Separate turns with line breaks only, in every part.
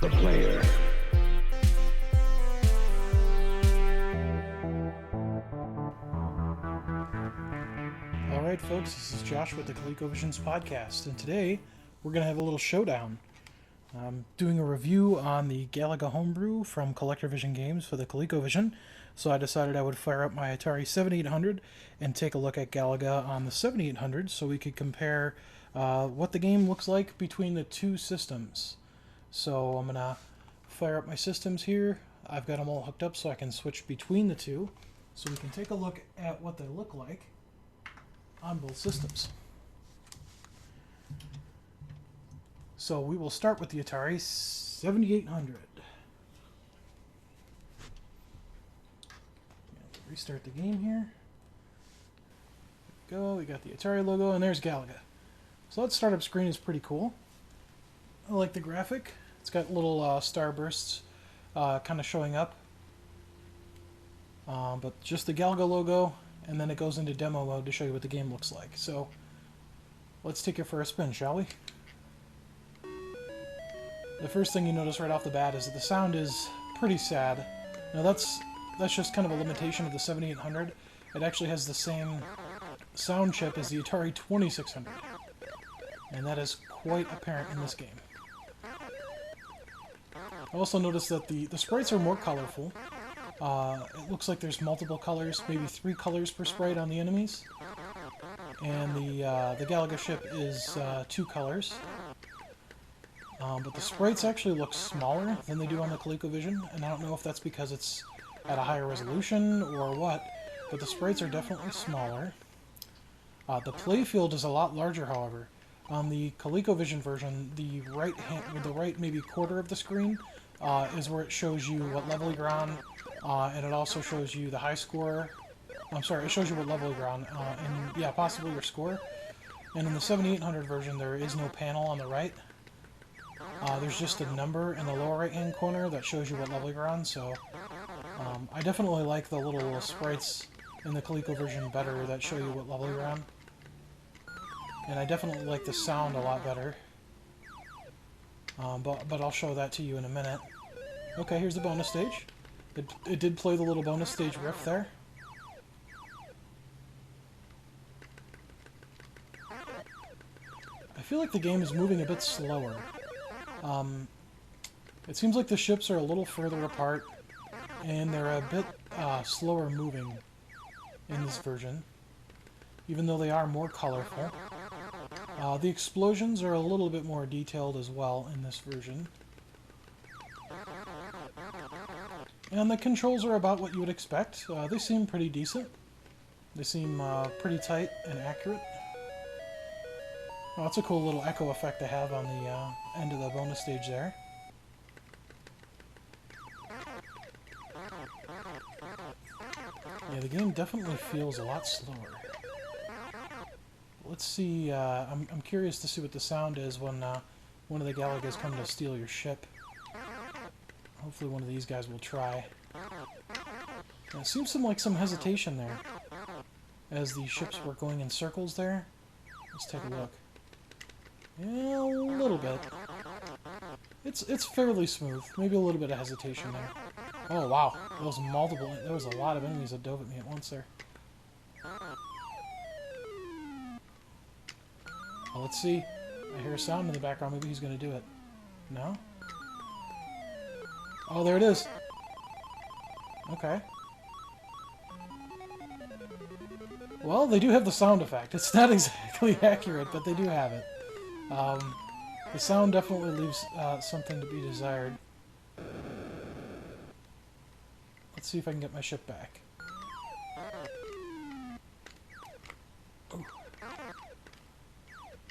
the player.
Alright folks, this is Josh with the Colecovision's podcast, and today we're going to have a little showdown. I'm doing a review on the Galaga Homebrew from Colecovision Games for the Colecovision, so I decided I would fire up my Atari 7800 and take a look at Galaga on the 7800 so we could compare what the game looks like between the two systems. So I'm going to fire up my systems here. I've got them all hooked up so I can switch between the two, so we can take a look at what they look like on both systems. So we will start with the Atari 7800. Restart the game here. There we go, we got the Atari logo, and there's Galaga. So that startup screen is pretty cool. I like the graphic. It's got little starbursts kind of showing up. But just the Galaga logo, and then it goes into demo mode to show you what the game looks like. So let's take it for a spin, shall we? The first thing you notice right off the bat is that the sound is pretty sad. Now that's just kind of a limitation of the 7800. It actually has the same sound chip as the Atari 2600, and that is quite apparent in this game. I also noticed that the sprites are more colorful. It looks like there's multiple colors, maybe 3 colors per sprite on the enemies. And the Galaga ship is 2 colors. But the sprites actually look smaller than they do on the ColecoVision, and I don't know if that's because it's at a higher resolution or what, but the sprites are definitely smaller. The playfield is a lot larger, however. On the ColecoVision version, the right maybe quarter of the screen is where it shows you what level you're on, and it also shows you the high score. I'm sorry, it shows you what level you're on, and yeah, possibly your score. And in the 7800 version, there is no panel on the right. There's just a number in the lower right-hand corner that shows you what level you're on, so I definitely like the little sprites in the ColecoVision better that show you what level you're on. And I definitely like the sound a lot better. But I'll show that to you in a minute. Okay, here's the bonus stage. It did play the little bonus stage riff there. I feel like the game is moving a bit slower. It seems like the ships are a little further apart, and they're a bit slower moving in this version, even though they are more colorful. The explosions are a little bit more detailed as well in this version. And the controls are about what you would expect. They seem pretty decent. They seem pretty tight and accurate. Oh, that's a cool little echo effect to have on the end of the bonus stage there. Yeah, the game definitely feels a lot slower. Let's see, I'm curious to see what the sound is when one of the Galagas come to steal your ship. Hopefully one of these guys will try. It seems some hesitation there as the ships were going in circles there. Let's take a look. Yeah, a little bit. It's fairly smooth. Maybe a little bit of hesitation there. Oh wow, there was a lot of enemies that dove at me at once there. Well, let's see. I hear a sound in the background. Maybe he's going to do it. No? Oh, there it is. Okay. Well, they do have the sound effect. It's not exactly accurate, but they do have it. The sound definitely leaves something to be desired. Let's see if I can get my ship back. Ooh.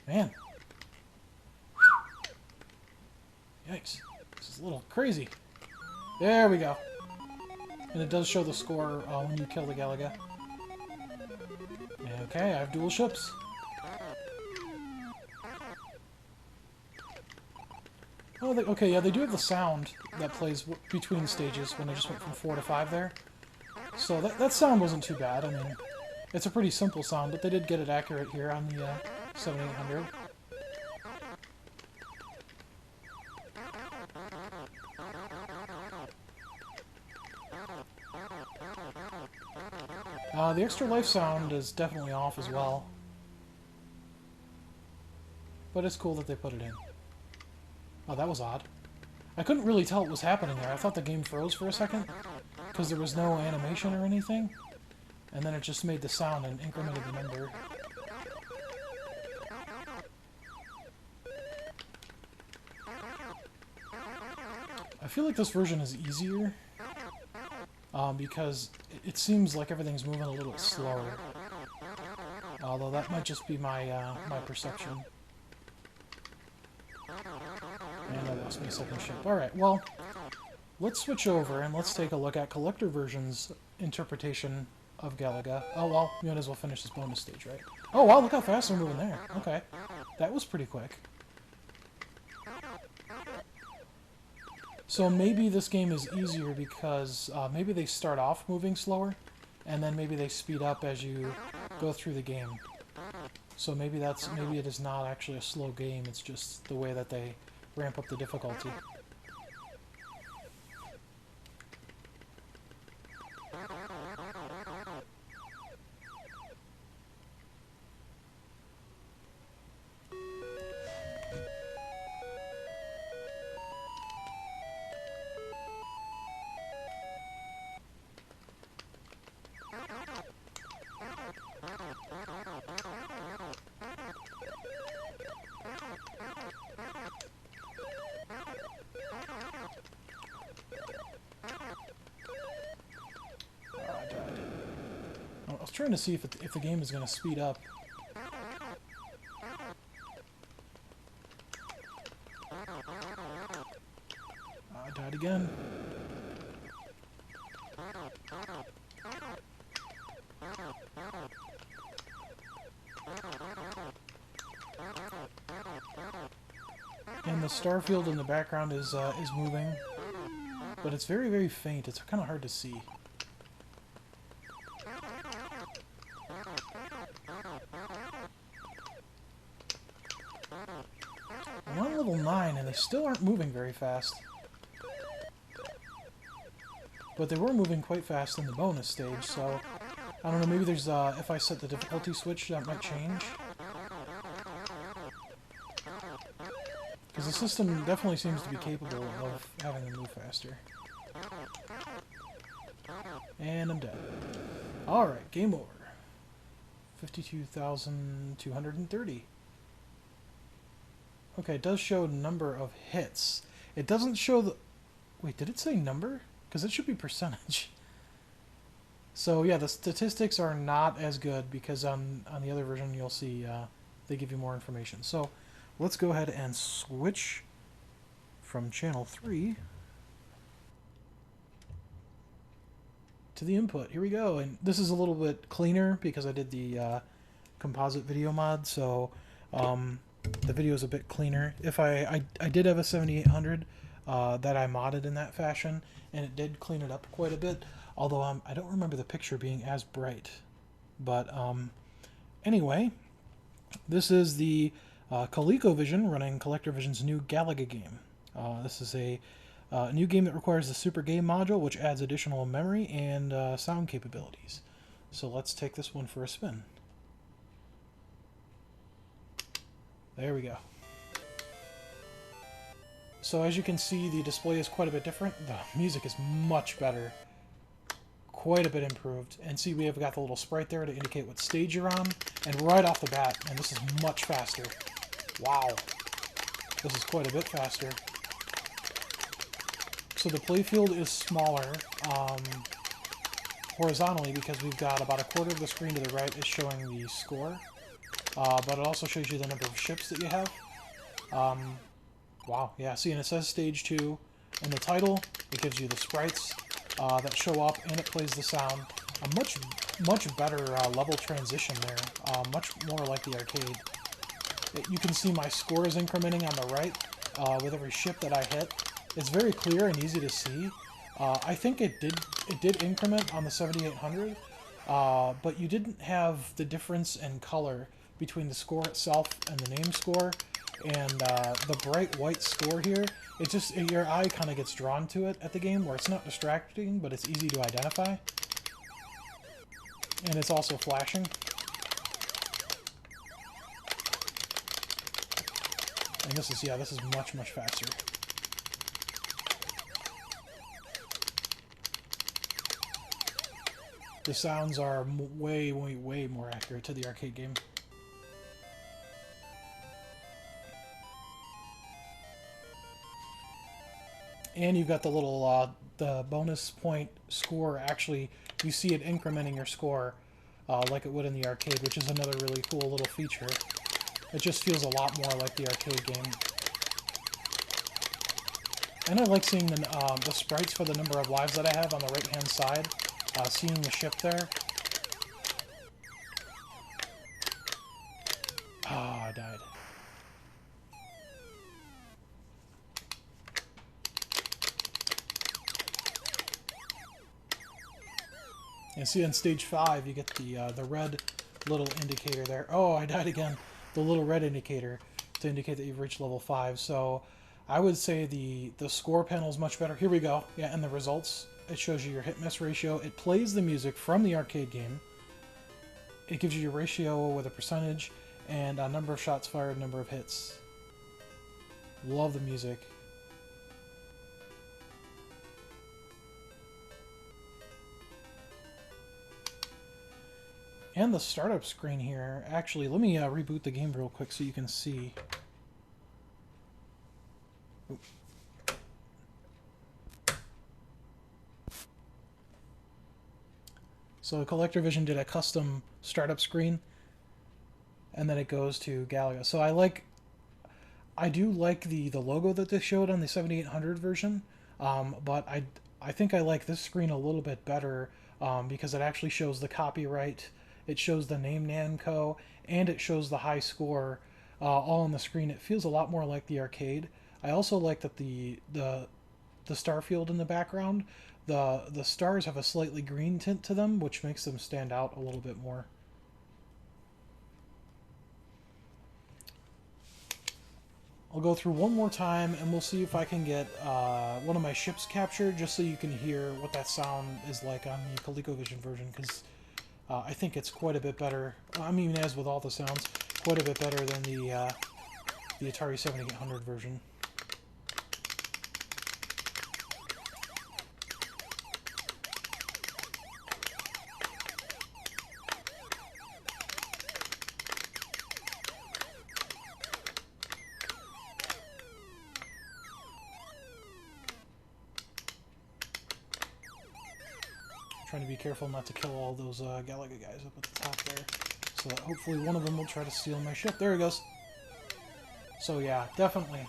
Man. Yikes. This is a little crazy. There we go. And it does show the score when you kill the Galaga. Okay, I have dual ships. Oh, okay, yeah, they do have the sound that plays between stages when they just went from 4 to 5 there. So that sound wasn't too bad. I mean, it's a pretty simple sound, but they did get it accurate here on the 7800. The extra life sound is definitely off as well. But it's cool that they put it in. Oh, that was odd. I couldn't really tell what was happening there. I thought the game froze for a second, because there was no animation or anything. And then it just made the sound and incremented the number. I feel like this version is easier, because it seems like everything's moving a little slower. Although that might just be my my perception. And I lost my second ship. Alright, well, let's switch over and let's take a look at Collector Version's interpretation of Galaga. Oh, well, we might as well finish this bonus stage, right? Oh, wow, look how fast we're moving there. Okay. That was pretty quick. So maybe this game is easier because maybe they start off moving slower, and then maybe they speed up as you go through the game. So maybe it is not actually a slow game, it's just the way that they ramp up the difficulty. I was trying to see if the game is going to speed up. I died again. And the star field in the background is moving, but it's very, very faint. It's kind of hard to see. I'm on level 9, and they still aren't moving very fast. But they were moving quite fast in the bonus stage, so... I don't know, maybe there's, if I set the difficulty switch, that might change. Because the system definitely seems to be capable of having them move faster. And I'm dead. Alright, game over. 52,230. Okay, it does show number of hits. It doesn't show the... Wait, did it say number? Because it should be percentage. So yeah, the statistics are not as good because on the other version you'll see they give you more information. So let's go ahead and switch from channel 3 to the input. Here we go. And this is a little bit cleaner because I did the composite video mod, so the video is a bit cleaner. If I did have a 7800 that I modded in that fashion, and it did clean it up quite a bit, although I don't remember the picture being as bright. But anyway, this is the Colecovision running CollectorVision's new Galaga game. This is a new game that requires the Super Game module, which adds additional memory and sound capabilities. So let's take this one for a spin. There we go. So as you can see, the display is quite a bit different. The music is much better. Quite a bit improved. And see, we have got the little sprite there to indicate what stage you're on. And right off the bat, and this is much faster. Wow. This is quite a bit faster. So the playfield is smaller horizontally because we've got about a quarter of the screen to the right is showing the score. But it also shows you the number of ships that you have. Wow, yeah, see, and it says Stage 2 in the title. It gives you the sprites that show up, and it plays the sound. A much better level transition there. Much more like the arcade. You can see my score is incrementing on the right with every ship that I hit. It's very clear and easy to see. I think it did increment on the 7800, but you didn't have the difference in color between the score itself and the name score, and the bright white score here. It just, your eye kind of gets drawn to it at the game, where it's not distracting, but it's easy to identify. And it's also flashing. And this is, yeah, this is much, much faster. The sounds are way, way, way more accurate to the arcade game. And you've got the little, the bonus point score. Actually, you see it incrementing your score like it would in the arcade, which is another really cool little feature. It just feels a lot more like the arcade game. And I like seeing the sprites for the number of lives that I have on the right-hand side. Seeing the ship there. Ah, I died. And see on stage 5, you get the red little indicator there. Oh, I died again. The little red indicator to indicate that you've reached level 5. So I would say the score panel is much better. Here we go. Yeah, and the results. It shows you your hit-miss ratio. It plays the music from the arcade game. It gives you your ratio with a percentage and a number of shots fired, number of hits. Love the music. And the startup screen here. Actually, let me reboot the game real quick so you can see. Oop. So Colecovision did a custom startup screen, and then it goes to Galaga. So I do like the logo that they showed on the 7800 version, but I think I like this screen a little bit better because it actually shows the copyright, it shows the name Namco, and it shows the high score all on the screen. It feels a lot more like the arcade. I also like that the star field in the background, the stars have a slightly green tint to them, which makes them stand out a little bit more. I'll go through one more time and we'll see if I can get one of my ships captured, just so you can hear what that sound is like on the ColecoVision version, because I think it's quite a bit better. I mean, as with all the sounds, quite a bit better than the Atari 7800 version. Trying to be careful not to kill all those Galaga guys up at the top there, so that hopefully one of them will try to steal my ship. There he goes. So yeah, definitely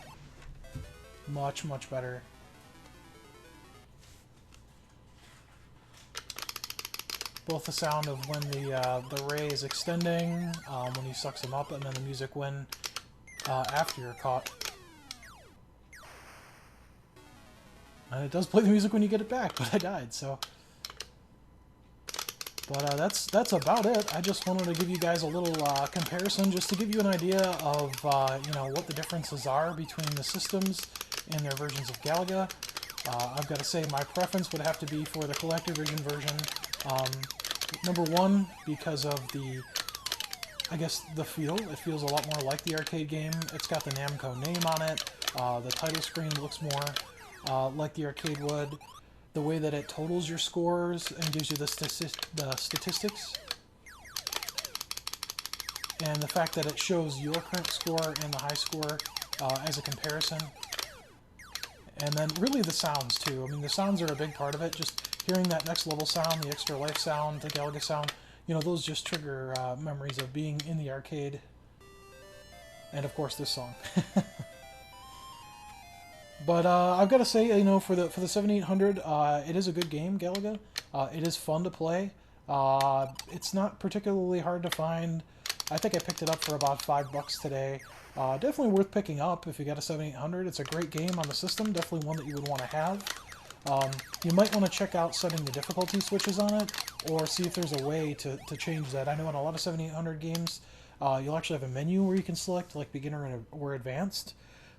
much, much better. Both the sound of when the ray is extending, when he sucks them up, and then the music when after you're caught. And it does play the music when you get it back, but I died, so... But that's about it. I just wanted to give you guys a little comparison, just to give you an idea of you know, what the differences are between the systems and their versions of Galaga. I've got to say my preference would have to be for the Colecovision version. Number one, because of I guess the feel. It feels a lot more like the arcade game. It's got the Namco name on it. The title screen looks more like the arcade would. The way that it totals your scores and gives you the statistics. And the fact that it shows your current score and the high score as a comparison. And then really the sounds too. I mean, the sounds are a big part of it. Just hearing that next level sound, the extra life sound, the Galaga sound, you know, those just trigger memories of being in the arcade. And of course this song. But I've got to say, you know, for the 7800, it is a good game, Galaga. It is fun to play. It's not particularly hard to find. I think I picked it up for about $5 today. Definitely worth picking up if you got a 7800. It's a great game on the system. Definitely one that you would want to have. You might want to check out setting the difficulty switches on it, or see if there's a way to change that. I know in a lot of 7800 games, you'll actually have a menu where you can select like beginner or advanced.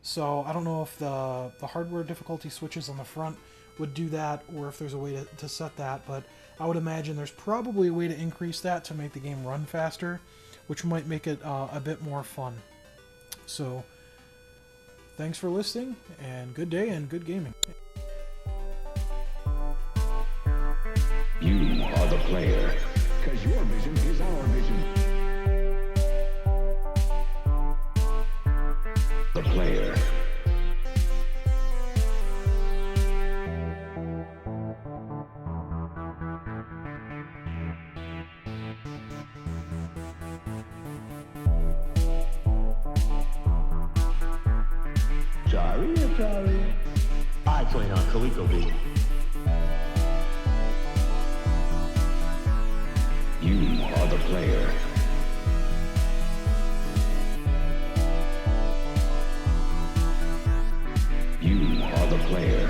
So I don't know if the hardware difficulty switches on the front would do that, or if there's a way to set that, but I would imagine there's probably a way to increase that to make the game run faster, which might make it a bit more fun. So, thanks for listening, and good day and good gaming.
You are the player, 'cause your vision is our vision. The player.
Atari. I played on Colecovision.
You are the player. You are the player.